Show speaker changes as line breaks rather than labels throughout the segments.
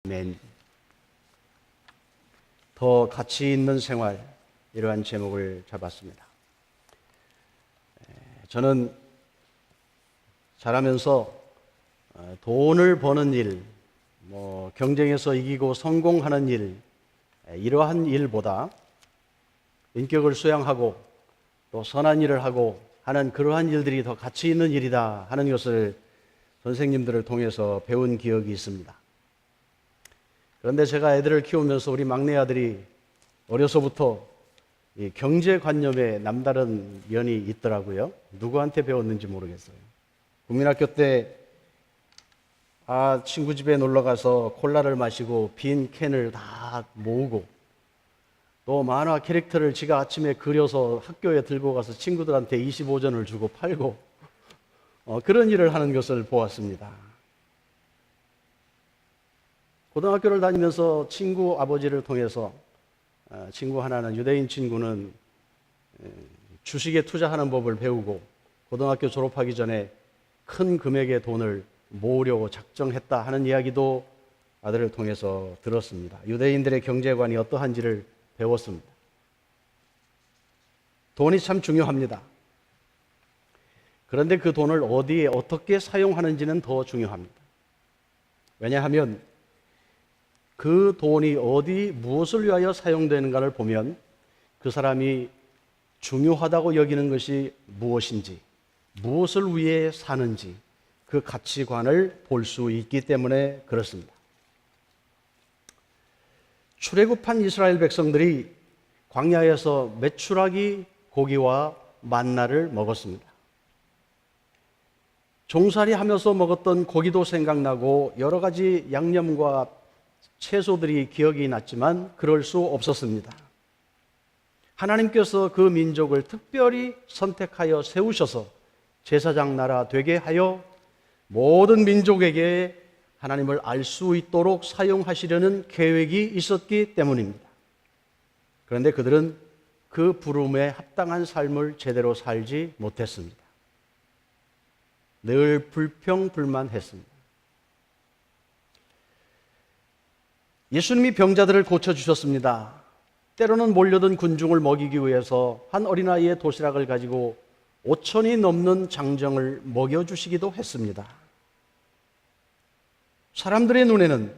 아멘. 더 가치 있는 생활, 이러한 제목을 잡았습니다. 저는 자라면서 돈을 버는 일, 경쟁에서 이기고 성공하는 일, 이러한 일보다 인격을 수양하고 또 선한 일을 하고 하는 그러한 일들이 더 가치 있는 일이다 하는 것을 선생님들을 통해서 배운 기억이 있습니다. 그런데 제가 애들을 키우면서 우리 막내 아들이 어려서부터 이 경제관념에 남다른 면이 있더라고요. 누구한테 배웠는지 모르겠어요. 국민학교 때 친구 집에 놀러 가서 콜라를 마시고 빈 캔을 다 모으고 또 만화 캐릭터를 지가 아침에 그려서 학교에 들고 가서 친구들한테 25전을 주고 팔고 그런 일을 하는 것을 보았습니다. 고등학교를 다니면서 친구 아버지를 통해서 친구 하나는, 유대인 친구는 주식에 투자하는 법을 배우고 고등학교 졸업하기 전에 큰 금액의 돈을 모으려고 작정했다 하는 이야기도 아들을 통해서 들었습니다. 유대인들의 경제관이 어떠한지를 배웠습니다. 돈이 참 중요합니다. 그런데 그 돈을 어디에 어떻게 사용하는지는 더 중요합니다. 왜냐하면 그 돈이 어디 무엇을 위하여 사용되는가를 보면 그 사람이 중요하다고 여기는 것이 무엇인지, 무엇을 위해 사는지 그 가치관을 볼 수 있기 때문에 그렇습니다. 출애굽한 이스라엘 백성들이 광야에서 메추라기 고기와 만나를 먹었습니다. 종살이 하면서 먹었던 고기도 생각나고 여러 가지 양념과 채소들이 기억이 났지만 그럴 수 없었습니다. 하나님께서 그 민족을 특별히 선택하여 세우셔서 제사장 나라 되게 하여 모든 민족에게 하나님을 알 수 있도록 사용하시려는 계획이 있었기 때문입니다. 그런데 그들은 그 부름에 합당한 삶을 제대로 살지 못했습니다. 늘 불평불만했습니다. 예수님이 병자들을 고쳐주셨습니다. 때로는 몰려든 군중을 먹이기 위해서 한 어린아이의 도시락을 가지고 5천이 넘는 장정을 먹여주시기도 했습니다. 사람들의 눈에는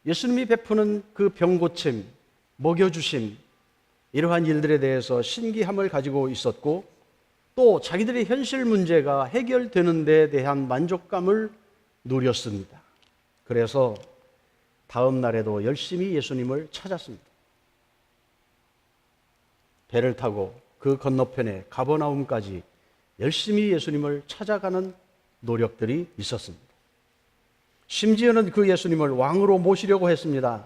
예수님이 베푸는 그 병고침, 먹여주심, 이러한 일들에 대해서 신기함을 가지고 있었고 또 자기들의 현실 문제가 해결되는 데 대한 만족감을 누렸습니다. 그래서 다음 날에도 열심히 예수님을 찾았습니다. 배를 타고 그 건너편에 가버나움까지 열심히 예수님을 찾아가는 노력들이 있었습니다. 심지어는 그 예수님을 왕으로 모시려고 했습니다.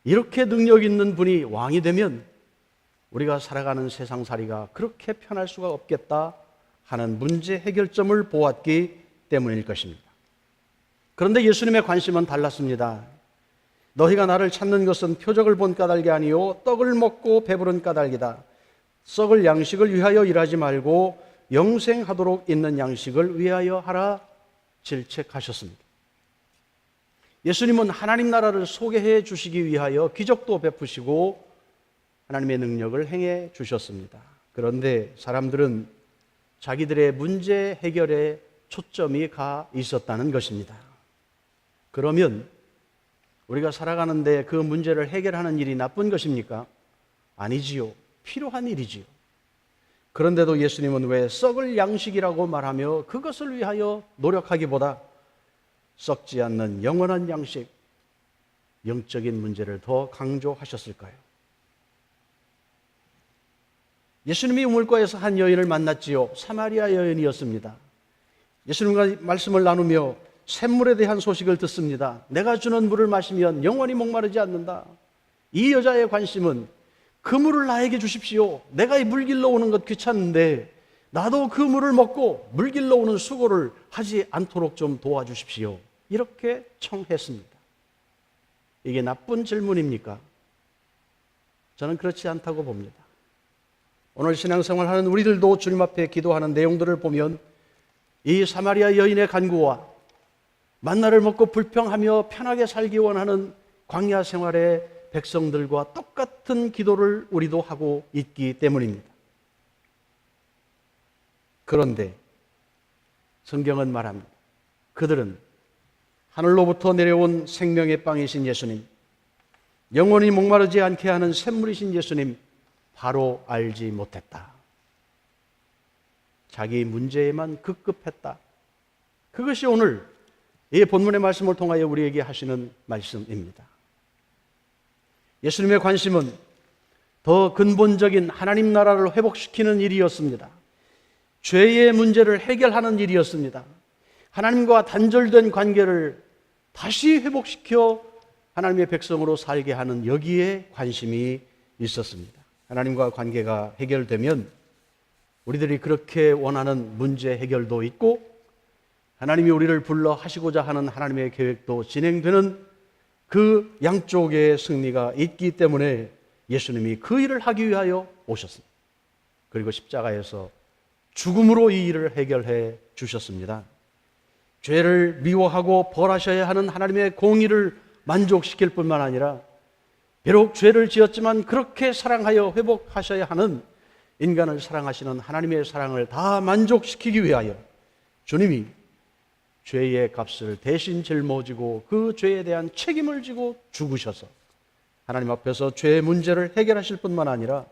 이렇게 능력 있는 분이 왕이 되면 우리가 살아가는 세상살이가 그렇게 편할 수가 없겠다 하는 문제 해결점을 보았기 때문일 것입니다. 그런데 예수님의 관심은 달랐습니다. 너희가 나를 찾는 것은 표적을 본 까닭이 아니요 떡을 먹고 배부른 까닭이다. 썩을 양식을 위하여 일하지 말고 영생하도록 있는 양식을 위하여 하라 질책하셨습니다. 예수님은 하나님 나라를 소개해 주시기 위하여 기적도 베푸시고 하나님의 능력을 행해 주셨습니다. 그런데 사람들은 자기들의 문제 해결에 초점이 가 있었다는 것입니다. 그러면 우리가 살아가는데 그 문제를 해결하는 일이 나쁜 것입니까? 아니지요. 필요한 일이지요. 그런데도 예수님은 왜 썩을 양식이라고 말하며 그것을 위하여 노력하기보다 썩지 않는 영원한 양식, 영적인 문제를 더 강조하셨을까요? 예수님이 우물가에서 한 여인을 만났지요. 사마리아 여인이었습니다. 예수님과 말씀을 나누며 샘물에 대한 소식을 듣습니다. 내가 주는 물을 마시면 영원히 목마르지 않는다. 이 여자의 관심은 그 물을 나에게 주십시오. 내가 이 물 길러 오는 것 귀찮은데 나도 그 물을 먹고 물 길러 오는 수고를 하지 않도록 좀 도와주십시오. 이렇게 청했습니다. 이게 나쁜 질문입니까? 저는 그렇지 않다고 봅니다. 오늘 신앙생활하는 우리들도 주님 앞에 기도하는 내용들을 보면 이 사마리아 여인의 간구와 만나를 먹고 불평하며 편하게 살기 원하는 광야 생활의 백성들과 똑같은 기도를 우리도 하고 있기 때문입니다. 그런데 성경은 말합니다. 그들은 하늘로부터 내려온 생명의 빵이신 예수님, 영원히 목마르지 않게 하는 샘물이신 예수님 바로 알지 못했다. 자기 문제에만 급급했다. 그것이 오늘 이 본문의 말씀을 통하여 우리에게 하시는 말씀입니다. 예수님의 관심은 더 근본적인 하나님 나라를 회복시키는 일이었습니다. 죄의 문제를 해결하는 일이었습니다. 하나님과 단절된 관계를 다시 회복시켜 하나님의 백성으로 살게 하는 여기에 관심이 있었습니다. 하나님과 관계가 해결되면 우리들이 그렇게 원하는 문제 해결도 있고 하나님이 우리를 불러 하시고자 하는 하나님의 계획도 진행되는 그 양쪽의 승리가 있기 때문에 예수님이 그 일을 하기 위하여 오셨습니다. 그리고 십자가에서 죽음으로 이 일을 해결해 주셨습니다. 죄를 미워하고 벌하셔야 하는 하나님의 공의를 만족시킬 뿐만 아니라 비록 죄를 지었지만 그렇게 사랑하여 회복하셔야 하는 인간을 사랑하시는 하나님의 사랑을 다 만족시키기 위하여 주님이 죄의 값을 대신 짊어지고 그 죄에 대한 책임을 지고 죽으셔서 하나님 앞에서 죄의 문제를 해결하실 뿐만 아니라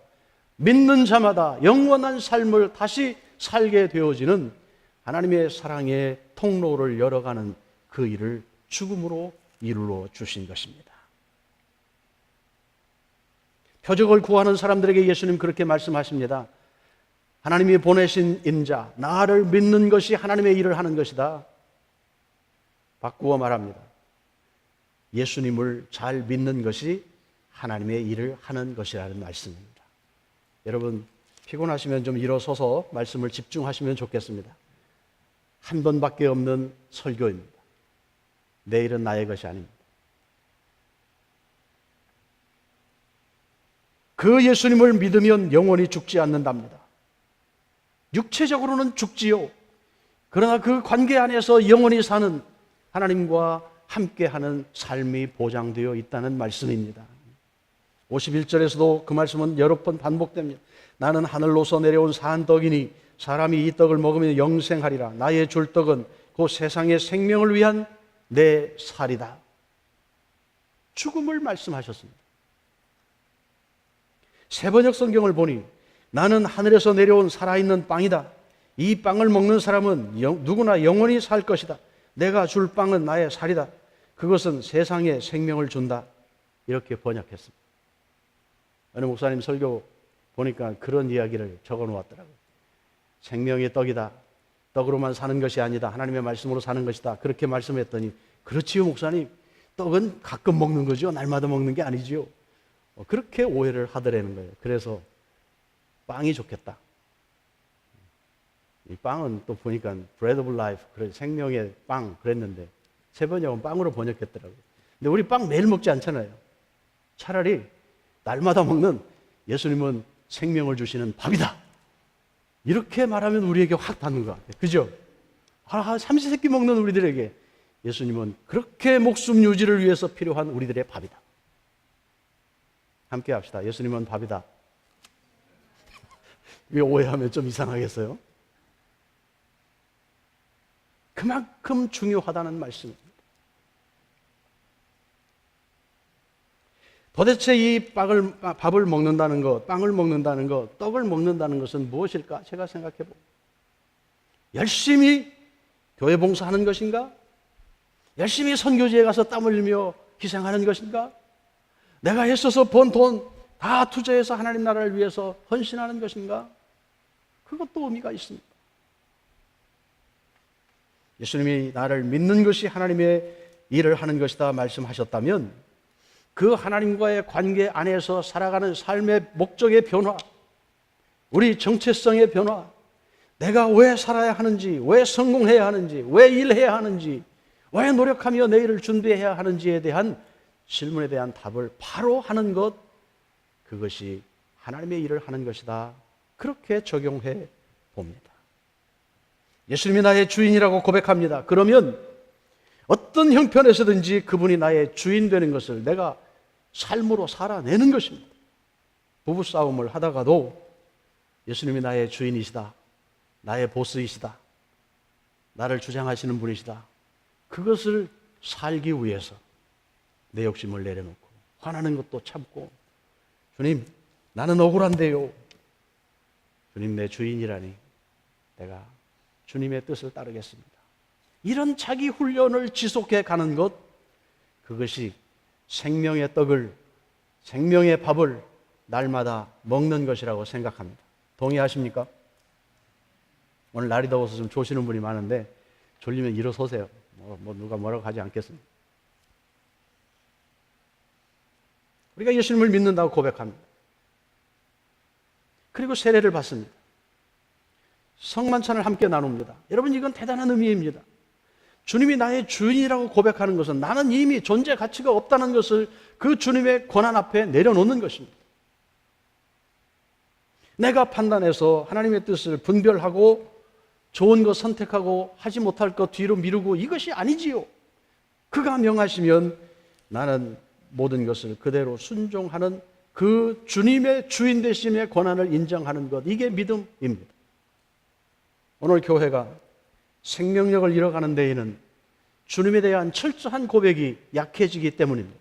믿는 자마다 영원한 삶을 다시 살게 되어지는 하나님의 사랑의 통로를 열어가는 그 일을 죽음으로 이루어 주신 것입니다. 표적을 구하는 사람들에게 예수님 그렇게 말씀하십니다. 하나님이 보내신 인자, 나를 믿는 것이 하나님의 일을 하는 것이다. 바꾸어 말합니다. 예수님을 잘 믿는 것이 하나님의 일을 하는 것이라는 말씀입니다. 여러분 피곤하시면 좀 일어서서 말씀을 집중하시면 좋겠습니다. 한 번밖에 없는 설교입니다. 내일은 나의 것이 아닙니다. 그 예수님을 믿으면 영원히 죽지 않는답니다. 육체적으로는 죽지요. 그러나 그 관계 안에서 영원히 사는 하나님과 함께하는 삶이 보장되어 있다는 말씀입니다. 51절에서도 그 말씀은 여러 번 반복됩니다. 나는 하늘로서 내려온 산 떡이니 사람이 이 떡을 먹으면 영생하리라. 나의 줄 떡은 그 세상의 생명을 위한 내 살이다. 죽음을 말씀하셨습니다. 세번역 성경을 보니 나는 하늘에서 내려온 살아있는 빵이다. 이 빵을 먹는 사람은 누구나 영원히 살 것이다. 내가 줄 빵은 나의 살이다. 그것은 세상에 생명을 준다. 이렇게 번역했습니다. 어느 목사님 설교 보니까 그런 이야기를 적어 놓았더라고요. 생명의 떡이다. 떡으로만 사는 것이 아니다. 하나님의 말씀으로 사는 것이다. 그렇게 말씀했더니 그렇지요 목사님. 떡은 가끔 먹는 거죠. 날마다 먹는 게 아니지요. 그렇게 오해를 하더라는 거예요. 그래서 빵이 좋겠다. 이 빵은 또 보니까 bread of life, 생명의 빵 그랬는데 세번역은 빵으로 번역했더라고요. 근데 우리 빵 매일 먹지 않잖아요. 차라리 날마다 먹는 예수님은 생명을 주시는 밥이다. 이렇게 말하면 우리에게 확 닿는 것 같아요. 그죠? 삼시세끼 먹는 우리들에게 예수님은 그렇게 목숨 유지를 위해서 필요한 우리들의 밥이다. 함께 합시다. 예수님은 밥이다. 왜 오해하면 좀 이상하겠어요? 그만큼 중요하다는 말씀입니다. 도대체 이 밥을 먹는다는 것, 빵을 먹는다는 것, 떡을 먹는다는 것은 무엇일까? 제가 생각해 봅니다. 열심히 교회 봉사하는 것인가? 열심히 선교지에 가서 땀 흘리며 희생하는 것인가? 내가 애써서 번 돈 다 투자해서 하나님 나라를 위해서 헌신하는 것인가? 그것도 의미가 있습니다. 예수님이 나를 믿는 것이 하나님의 일을 하는 것이다 말씀하셨다면 그 하나님과의 관계 안에서 살아가는 삶의 목적의 변화, 우리 정체성의 변화, 내가 왜 살아야 하는지, 왜 성공해야 하는지, 왜 일해야 하는지, 왜 노력하며 내일을 준비해야 하는지에 대한 질문에 대한 답을 바로 하는 것, 그것이 하나님의 일을 하는 것이다. 그렇게 적용해 봅니다. 예수님이 나의 주인이라고 고백합니다. 그러면 어떤 형편에서든지 그분이 나의 주인 되는 것을 내가 삶으로 살아내는 것입니다. 부부싸움을 하다가도 예수님이 나의 주인이시다, 나의 보스이시다, 나를 주장하시는 분이시다, 그것을 살기 위해서 내 욕심을 내려놓고 화나는 것도 참고, 주님 나는 억울한데요, 주님 내 주인이라니 내가 주님의 뜻을 따르겠습니다. 이런 자기 훈련을 지속해 가는 것, 그것이 생명의 떡을, 생명의 밥을 날마다 먹는 것이라고 생각합니다. 동의하십니까? 오늘 날이 더워서 좀 조시는 분이 많은데 졸리면 일어서세요. 누가 뭐라고 하지 않겠습니다. 우리가 예수님을 믿는다고 고백합니다. 그리고 세례를 받습니다. 성만찬을 함께 나눕니다. 여러분, 이건 대단한 의미입니다. 주님이 나의 주인이라고 고백하는 것은 나는 이미 존재 가치가 없다는 것을 그 주님의 권한 앞에 내려놓는 것입니다. 내가 판단해서 하나님의 뜻을 분별하고 좋은 것 선택하고 하지 못할 것 뒤로 미루고, 이것이 아니지요. 그가 명하시면 나는 모든 것을 그대로 순종하는 그 주님의 주인 되심의 권한을 인정하는 것, 이게 믿음입니다. 오늘 교회가 생명력을 잃어가는 데에는 주님에 대한 철저한 고백이 약해지기 때문입니다.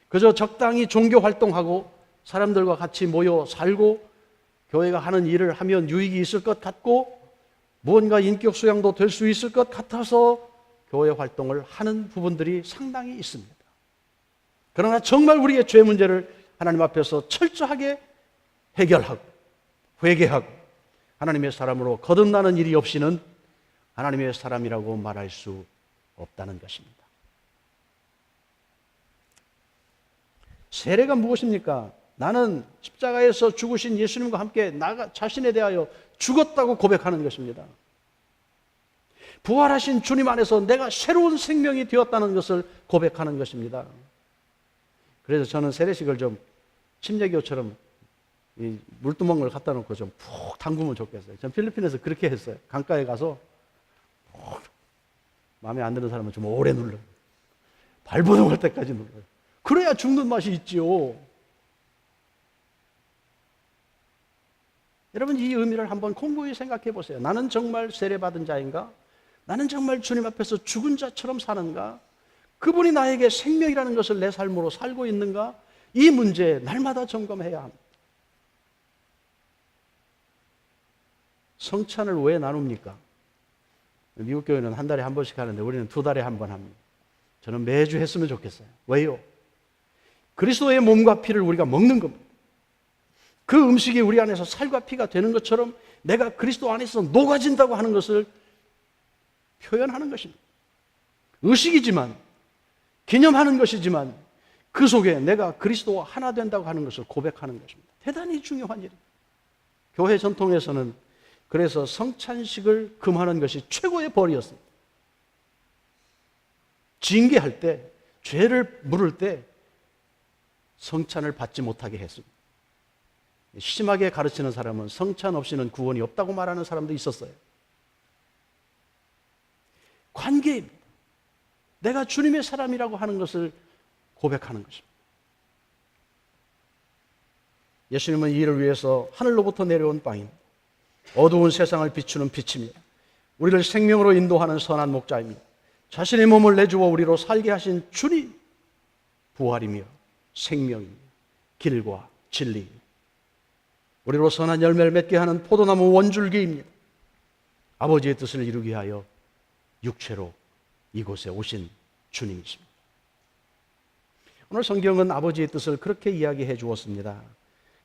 그저 적당히 종교 활동하고 사람들과 같이 모여 살고 교회가 하는 일을 하면 유익이 있을 것 같고 무언가 인격 수양도 될 수 있을 것 같아서 교회 활동을 하는 부분들이 상당히 있습니다. 그러나 정말 우리의 죄 문제를 하나님 앞에서 철저하게 해결하고 회개하고 하나님의 사람으로 거듭나는 일이 없이는 하나님의 사람이라고 말할 수 없다는 것입니다. 세례가 무엇입니까? 나는 십자가에서 죽으신 예수님과 함께 나 자신에 대하여 죽었다고 고백하는 것입니다. 부활하신 주님 안에서 내가 새로운 생명이 되었다는 것을 고백하는 것입니다. 그래서 저는 세례식을 좀 침례교처럼 이 물두멍을 갖다 놓고 좀 푹 담그면 좋겠어요. 전 필리핀에서 그렇게 했어요. 강가에 가서 마음에 안 드는 사람은 좀 오래 눌러요. 발버둥할 때까지 눌러요. 그래야 죽는 맛이 있지요. 여러분, 이 의미를 한번 곰곰이 생각해 보세요. 나는 정말 세례받은 자인가? 나는 정말 주님 앞에서 죽은 자처럼 사는가? 그분이 나에게 생명이라는 것을 내 삶으로 살고 있는가? 이 문제 날마다 점검해야 합니다. 성찬을 왜 나눕니까? 미국 교회는 한 달에 한 번씩 하는데 우리는 2달에 한 번 합니다. 저는 매주 했으면 좋겠어요. 왜요? 그리스도의 몸과 피를 우리가 먹는 겁니다. 그 음식이 우리 안에서 살과 피가 되는 것처럼 내가 그리스도 안에서 녹아진다고 하는 것을 표현하는 것입니다. 의식이지만, 기념하는 것이지만 그 속에 내가 그리스도와 하나 된다고 하는 것을 고백하는 것입니다. 대단히 중요한 일입니다. 교회 전통에서는 그래서 성찬식을 금하는 것이 최고의 벌이었습니다. 징계할 때, 죄를 물을 때 성찬을 받지 못하게 했습니다. 심하게 가르치는 사람은 성찬 없이는 구원이 없다고 말하는 사람도 있었어요. 관계입니다. 내가 주님의 사람이라고 하는 것을 고백하는 것입니다. 예수님은 이를 위해서 하늘로부터 내려온 빵입니다. 어두운 세상을 비추는 빛입니다. 우리를 생명으로 인도하는 선한 목자입니다. 자신의 몸을 내주어 우리로 살게 하신 주님, 부활이며 생명이며 길과 진리입니다. 우리로 선한 열매를 맺게 하는 포도나무 원줄기입니다. 아버지의 뜻을 이루기 위하여 육체로 이곳에 오신 주님이십니다. 오늘 성경은 아버지의 뜻을 그렇게 이야기해 주었습니다.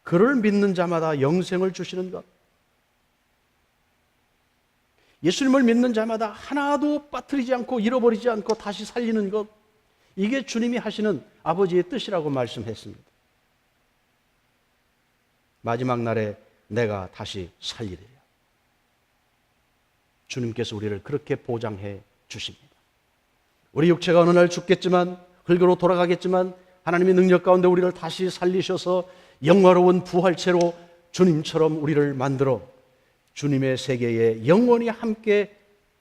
그를 믿는 자마다 영생을 주시는 것, 예수님을 믿는 자마다 하나도 빠뜨리지 않고 잃어버리지 않고 다시 살리는 것, 이게 주님이 하시는 아버지의 뜻이라고 말씀했습니다. 마지막 날에 내가 다시 살리리라. 주님께서 우리를 그렇게 보장해 주십니다. 우리 육체가 어느 날 죽겠지만, 흙으로 돌아가겠지만 하나님의 능력 가운데 우리를 다시 살리셔서 영화로운 부활체로 주님처럼 우리를 만들어 주님의 세계에 영원히 함께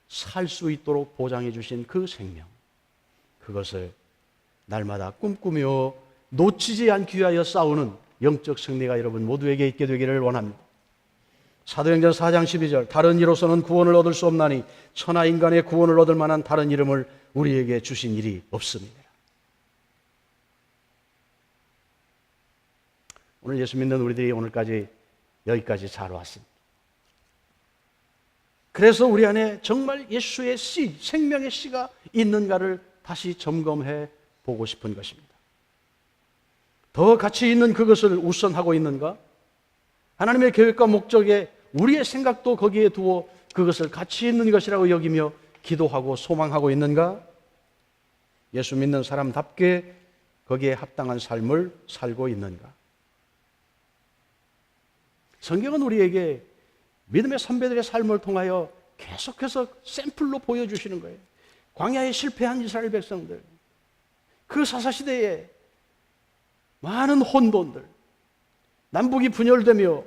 살 수 있도록 보장해 주신 그 생명, 그것을 날마다 꿈꾸며 놓치지 않기 위하여 싸우는 영적 승리가 여러분 모두에게 있게 되기를 원합니다. 사도행전 4장 12절, 다른 이로서는 구원을 얻을 수 없나니 천하 인간의 구원을 얻을 만한 다른 이름을 우리에게 주신 일이 없습니다. 오늘 예수 믿는 우리들이 오늘까지 여기까지 잘 왔습니다. 그래서 우리 안에 정말 예수의 씨, 생명의 씨가 있는가를 다시 점검해 보고 싶은 것입니다. 더 가치 있는 그것을 우선하고 있는가? 하나님의 계획과 목적에 우리의 생각도 거기에 두어 그것을 가치 있는 것이라고 여기며 기도하고 소망하고 있는가? 예수 믿는 사람답게 거기에 합당한 삶을 살고 있는가? 성경은 우리에게 믿음의 선배들의 삶을 통하여 계속해서 샘플로 보여주시는 거예요. 광야에 실패한 이스라엘 백성들, 그 사사시대에 많은 혼돈들, 남북이 분열되며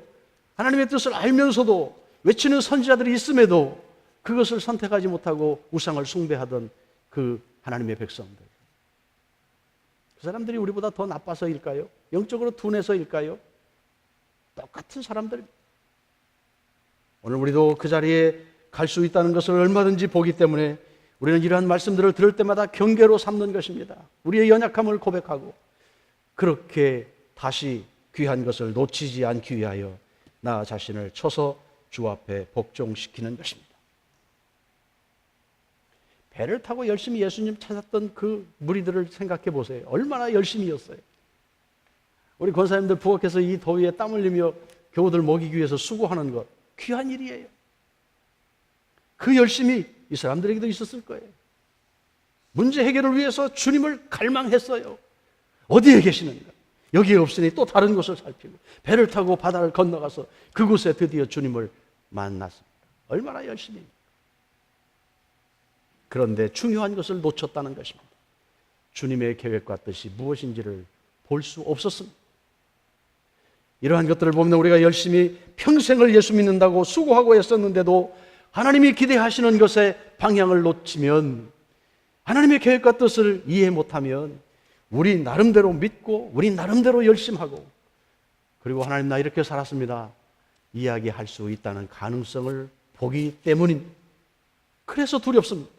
하나님의 뜻을 알면서도 외치는 선지자들이 있음에도 그것을 선택하지 못하고 우상을 숭배하던 그 하나님의 백성들. 그 사람들이 우리보다 더 나빠서일까요? 영적으로 둔해서일까요? 똑같은 사람들입니다. 오늘 우리도 그 자리에 갈 수 있다는 것을 얼마든지 보기 때문에 우리는 이러한 말씀들을 들을 때마다 경계로 삼는 것입니다. 우리의 연약함을 고백하고 그렇게 다시 귀한 것을 놓치지 않기 위하여 나 자신을 쳐서 주 앞에 복종시키는 것입니다. 배를 타고 열심히 예수님 찾았던 그 무리들을 생각해 보세요. 얼마나 열심히였어요. 우리 권사님들 부엌에서 이 더위에 땀 흘리며 교우들 먹이기 위해서 수고하는 것 귀한 일이에요. 그 열심이 이 사람들에게도 있었을 거예요. 문제 해결을 위해서 주님을 갈망했어요. 어디에 계시는가? 여기에 없으니 또 다른 곳을 살피고 배를 타고 바다를 건너가서 그곳에 드디어 주님을 만났습니다. 얼마나 열심히. 그런데 중요한 것을 놓쳤다는 것입니다. 주님의 계획과 뜻이 무엇인지를 볼 수 없었습니다. 이러한 것들을 보면 우리가 열심히 평생을 예수 믿는다고 수고하고 애썼는데도 하나님이 기대하시는 것의 방향을 놓치면, 하나님의 계획과 뜻을 이해 못하면 우리 나름대로 믿고 우리 나름대로 열심하고 그리고 하나님 나 이렇게 살았습니다 이야기할 수 있다는 가능성을 보기 때문입니다. 그래서 두렵습니다.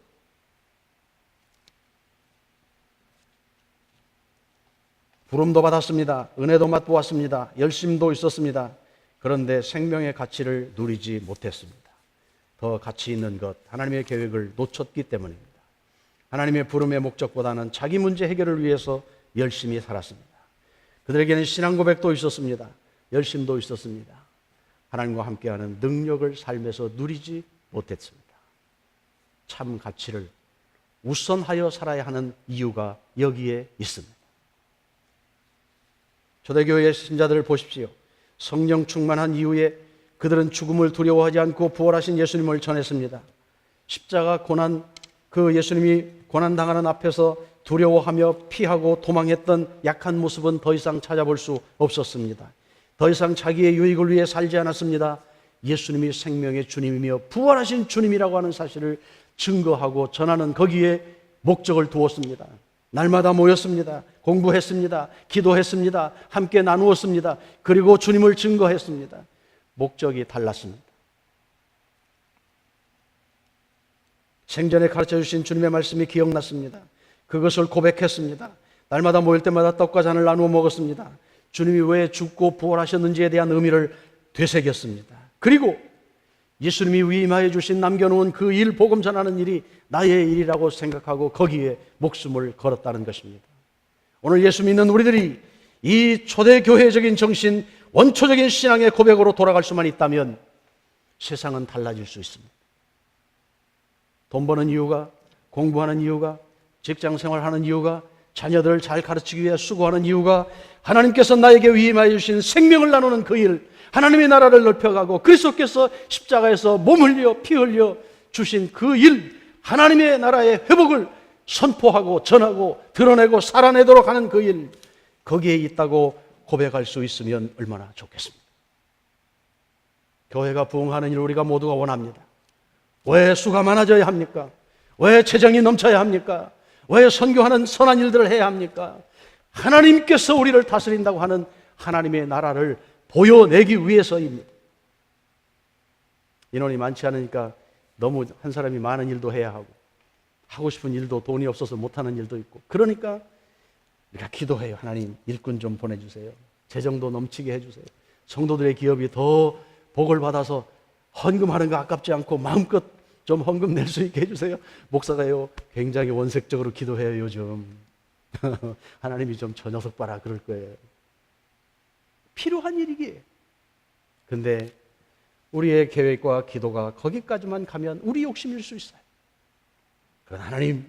부름도 받았습니다. 은혜도 맛보았습니다. 열심도 있었습니다. 그런데 생명의 가치를 누리지 못했습니다. 더 가치 있는 것, 하나님의 계획을 놓쳤기 때문입니다. 하나님의 부름의 목적보다는 자기 문제 해결을 위해서 열심히 살았습니다. 그들에게는 신앙 고백도 있었습니다. 열심도 있었습니다. 하나님과 함께하는 능력을 삶에서 누리지 못했습니다. 참 가치를 우선하여 살아야 하는 이유가 여기에 있습니다. 초대교회의 신자들을 보십시오. 성령 충만한 이후에 그들은 죽음을 두려워하지 않고 부활하신 예수님을 전했습니다. 십자가 고난, 그 예수님이 고난당하는 앞에서 두려워하며 피하고 도망했던 약한 모습은 더 이상 찾아볼 수 없었습니다. 더 이상 자기의 유익을 위해 살지 않았습니다. 예수님이 생명의 주님이며 부활하신 주님이라고 하는 사실을 증거하고 전하는 거기에 목적을 두었습니다. 날마다 모였습니다. 공부했습니다. 기도했습니다. 함께 나누었습니다. 그리고 주님을 증거했습니다. 목적이 달랐습니다. 생전에 가르쳐 주신 주님의 말씀이 기억났습니다. 그것을 고백했습니다. 날마다 모일 때마다 떡과 잔을 나누어 먹었습니다. 주님이 왜 죽고 부활하셨는지에 대한 의미를 되새겼습니다. 그리고 예수님이 위임하여 주신 남겨놓은 그 일, 복음 전하는 일이 나의 일이라고 생각하고 거기에 목숨을 걸었다는 것입니다. 오늘 예수 믿는 우리들이 이 초대교회적인 정신, 원초적인 신앙의 고백으로 돌아갈 수만 있다면 세상은 달라질 수 있습니다. 돈 버는 이유가, 공부하는 이유가, 직장 생활하는 이유가, 자녀들을 잘 가르치기 위해 수고하는 이유가 하나님께서 나에게 위임하여 주신 생명을 나누는 그 일, 하나님의 나라를 넓혀가고 그리스도께서 십자가에서 몸 흘려 피 흘려 주신 그 일, 하나님의 나라의 회복을 선포하고 전하고 드러내고 살아내도록 하는 그 일, 거기에 있다고 고백할 수 있으면 얼마나 좋겠습니까? 교회가 부흥하는 일을 우리가 모두가 원합니다. 왜 수가 많아져야 합니까? 왜 재정이 넘쳐야 합니까? 왜 선교하는 선한 일들을 해야 합니까? 하나님께서 우리를 다스린다고 하는 하나님의 나라를 보여내기 위해서입니다. 인원이 많지 않으니까 너무 한 사람이 많은 일도 해야 하고 싶은 일도 돈이 없어서 못하는 일도 있고, 그러니까 우리가 기도해요. 하나님, 일꾼 좀 보내주세요. 재정도 넘치게 해주세요. 성도들의 기업이 더 복을 받아서 헌금하는 거 아깝지 않고 마음껏 좀 헌금 낼 수 있게 해주세요. 목사가요, 굉장히 원색적으로 기도해요, 요즘. 하나님이 좀 저 녀석 봐라 그럴 거예요. 필요한 일이기에. 근데 우리의 계획과 기도가 거기까지만 가면 우리 욕심일 수 있어요. 그러나 하나님,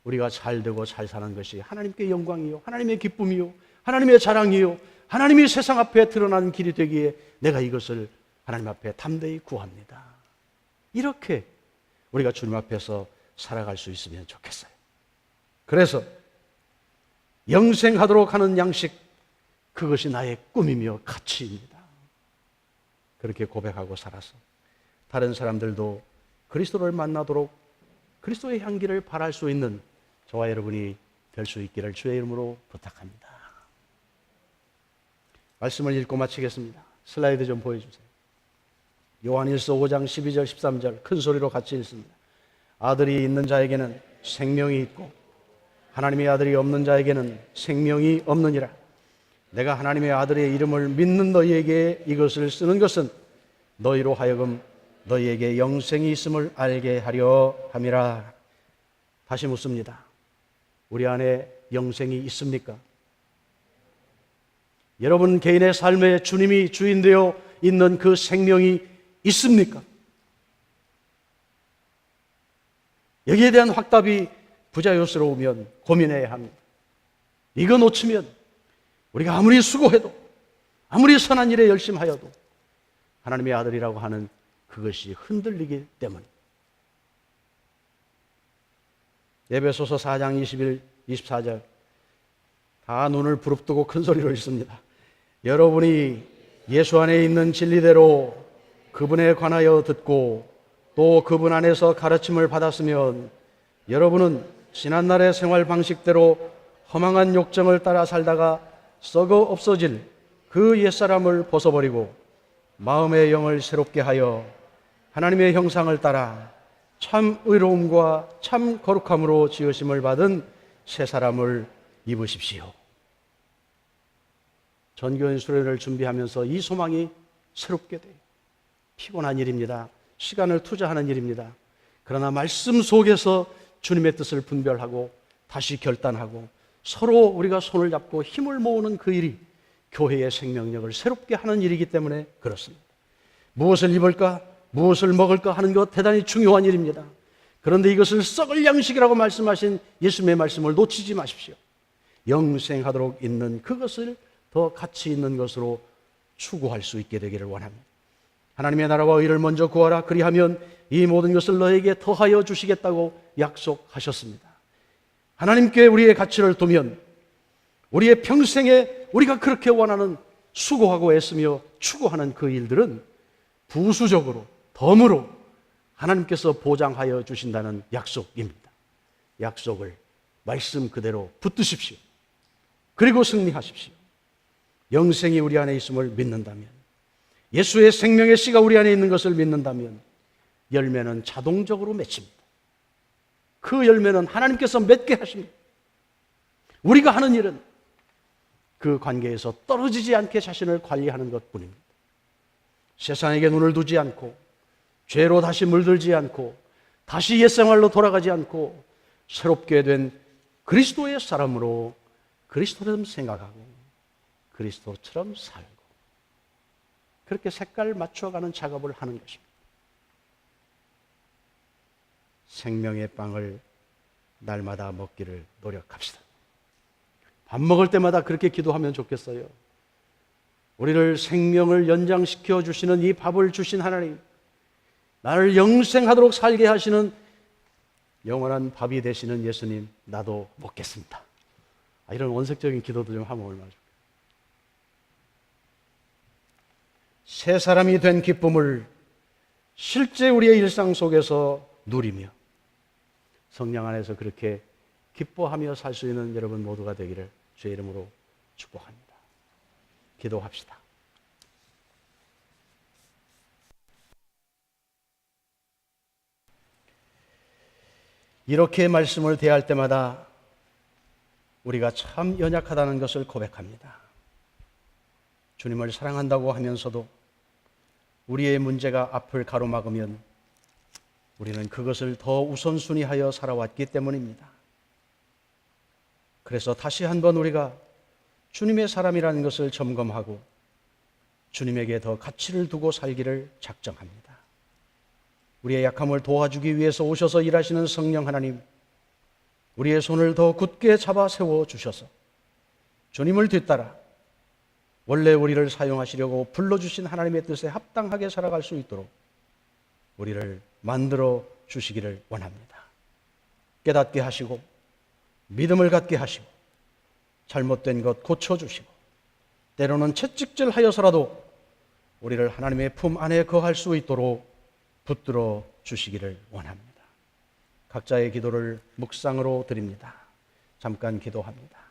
우리가 잘 되고 잘 사는 것이 하나님께 영광이요, 하나님의 기쁨이요, 하나님의 자랑이요, 하나님이 세상 앞에 드러나는 길이 되기에 내가 이것을 하나님 앞에 담대히 구합니다. 이렇게 우리가 주님 앞에서 살아갈 수 있으면 좋겠어요. 그래서 영생하도록 하는 양식, 그것이 나의 꿈이며 가치입니다. 그렇게 고백하고 살아서 다른 사람들도 그리스도를 만나도록 그리스도의 향기를 발할 수 있는 저와 여러분이 될 수 있기를 주의 이름으로 부탁합니다. 말씀을 읽고 마치겠습니다. 슬라이드 좀 보여주세요. 요한일서 5장 12절 13절 큰 소리로 같이 읽습니다. 아들이 있는 자에게는 생명이 있고 하나님의 아들이 없는 자에게는 생명이 없느니라. 내가 하나님의 아들의 이름을 믿는 너희에게 이것을 쓰는 것은 너희로 하여금 너희에게 영생이 있음을 알게 하려 함이라. 다시 묻습니다. 우리 안에 영생이 있습니까? 여러분 개인의 삶에 주님이 주인되어 있는 그 생명이 있습니까? 여기에 대한 확답이 부자연스러우면 고민해야 합니다. 이거 놓치면 우리가 아무리 수고해도, 아무리 선한 일에 열심하여도 하나님의 아들이라고 하는 그것이 흔들리기 때문. 에베소서 4장 21, 24절 다 눈을 부릅뜨고 큰 소리로 읽습니다. 여러분이 예수 안에 있는 진리대로 그분에 관하여 듣고 또 그분 안에서 가르침을 받았으면 여러분은 지난날의 생활 방식대로 허망한 욕정을 따라 살다가 썩어 없어질 그 옛사람을 벗어버리고 마음의 영을 새롭게 하여 하나님의 형상을 따라 참 의로움과 참 거룩함으로 지으심을 받은 새 사람을 입으십시오. 전교인 수련회를 준비하면서 이 소망이 새롭게 돼요. 피곤한 일입니다. 시간을 투자하는 일입니다. 그러나 말씀 속에서 주님의 뜻을 분별하고 다시 결단하고 서로 우리가 손을 잡고 힘을 모으는 그 일이 교회의 생명력을 새롭게 하는 일이기 때문에 그렇습니다. 무엇을 입을까, 무엇을 먹을까 하는 것 대단히 중요한 일입니다. 그런데 이것을 썩을 양식이라고 말씀하신 예수님의 말씀을 놓치지 마십시오. 영생하도록 있는 그것을 더 가치 있는 것으로 추구할 수 있게 되기를 원합니다. 하나님의 나라와 의를 먼저 구하라. 그리하면 이 모든 것을 너에게 더하여 주시겠다고 약속하셨습니다. 하나님께 우리의 가치를 두면 우리의 평생에 우리가 그렇게 원하는 수고하고 애쓰며 추구하는 그 일들은 부수적으로 덤으로 하나님께서 보장하여 주신다는 약속입니다. 약속을 말씀 그대로 붙드십시오. 그리고 승리하십시오. 영생이 우리 안에 있음을 믿는다면, 예수의 생명의 씨가 우리 안에 있는 것을 믿는다면 열매는 자동적으로 맺힙니다. 그 열매는 하나님께서 맺게 하십니다. 우리가 하는 일은 그 관계에서 떨어지지 않게 자신을 관리하는 것뿐입니다. 세상에게 눈을 두지 않고 죄로 다시 물들지 않고 다시 옛생활로 돌아가지 않고 새롭게 된 그리스도의 사람으로 그리스도처럼 생각하고 그리스도처럼 살고 그렇게 색깔 맞춰가는 작업을 하는 것입니다. 생명의 빵을 날마다 먹기를 노력합시다. 밥 먹을 때마다 그렇게 기도하면 좋겠어요. 우리를 생명을 연장시켜 주시는 이 밥을 주신 하나님, 나를 영생하도록 살게 하시는 영원한 밥이 되시는 예수님, 나도 먹겠습니다. 이런 원색적인 기도도 좀 하면 얼마나 좋을까요? 새 사람이 된 기쁨을 실제 우리의 일상 속에서 누리며 성령 안에서 그렇게 기뻐하며 살 수 있는 여러분 모두가 되기를 주의 이름으로 축복합니다. 기도합시다. 이렇게 말씀을 대할 때마다 우리가 참 연약하다는 것을 고백합니다. 주님을 사랑한다고 하면서도 우리의 문제가 앞을 가로막으면 우리는 그것을 더 우선순위하여 살아왔기 때문입니다. 그래서 다시 한번 우리가 주님의 사람이라는 것을 점검하고 주님에게 더 가치를 두고 살기를 작정합니다. 우리의 약함을 도와주기 위해서 오셔서 일하시는 성령 하나님, 우리의 손을 더 굳게 잡아 세워 주셔서 주님을 뒤따라 원래 우리를 사용하시려고 불러주신 하나님의 뜻에 합당하게 살아갈 수 있도록 우리를 만들어 주시기를 원합니다. 깨닫게 하시고 믿음을 갖게 하시고 잘못된 것 고쳐주시고 때로는 채찍질하여서라도 우리를 하나님의 품 안에 거할 수 있도록 붙들어 주시기를 원합니다. 각자의 기도를 묵상으로 드립니다. 잠깐 기도합니다.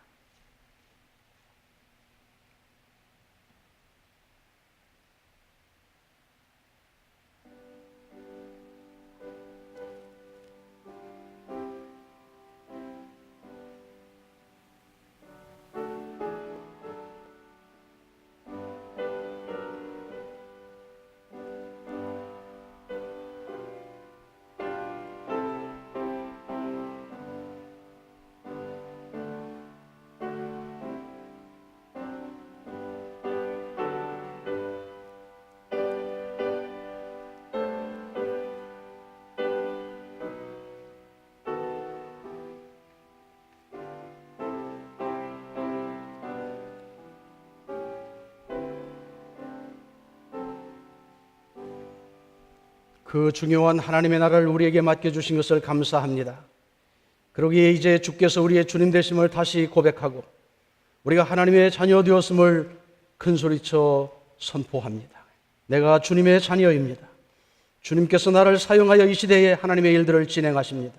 그 중요한 하나님의 나라를 우리에게 맡겨주신 것을 감사합니다. 그러기에 이제 주께서 우리의 주님 되심을 다시 고백하고 우리가 하나님의 자녀 되었음을 큰소리쳐 선포합니다. 내가 주님의 자녀입니다. 주님께서 나를 사용하여 이 시대에 하나님의 일들을 진행하십니다.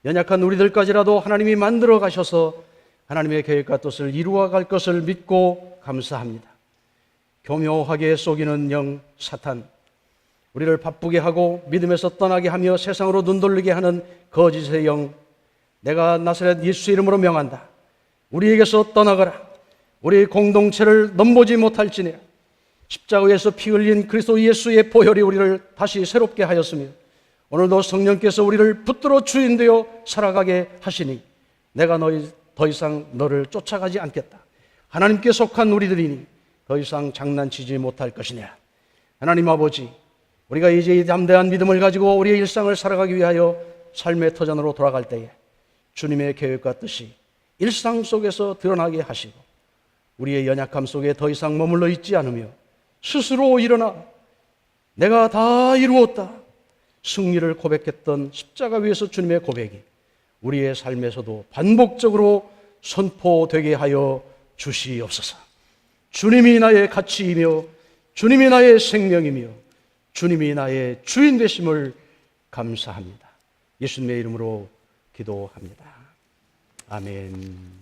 연약한 우리들까지라도 하나님이 만들어 가셔서 하나님의 계획과 뜻을 이루어갈 것을 믿고 감사합니다. 교묘하게 속이는 영 사탄, 우리를 바쁘게 하고 믿음에서 떠나게 하며 세상으로 눈 돌리게 하는 거짓의 영, 내가 나사렛 예수 이름으로 명한다. 우리에게서 떠나가라. 우리 공동체를 넘보지 못할지니라. 십자가에서 피 흘린 그리스도 예수의 보혈이 우리를 다시 새롭게 하였으며 오늘도 성령께서 우리를 붙들어 주인 되어 살아가게 하시니 내가 더 이상 너를 쫓아가지 않겠다. 하나님께 속한 우리들이니 더 이상 장난치지 못할 것이냐. 하나님 아버지, 우리가 이제 이 담대한 믿음을 가지고 우리의 일상을 살아가기 위하여 삶의 터전으로 돌아갈 때에 주님의 계획과 뜻이 일상 속에서 드러나게 하시고 우리의 연약함 속에 더 이상 머물러 있지 않으며 스스로 일어나 내가 다 이루었다 승리를 고백했던 십자가 위에서 주님의 고백이 우리의 삶에서도 반복적으로 선포되게 하여 주시옵소서. 주님이 나의 가치이며 주님이 나의 생명이며 주님이 나의 주인 되심을 감사합니다. 예수님의 이름으로 기도합니다. 아멘.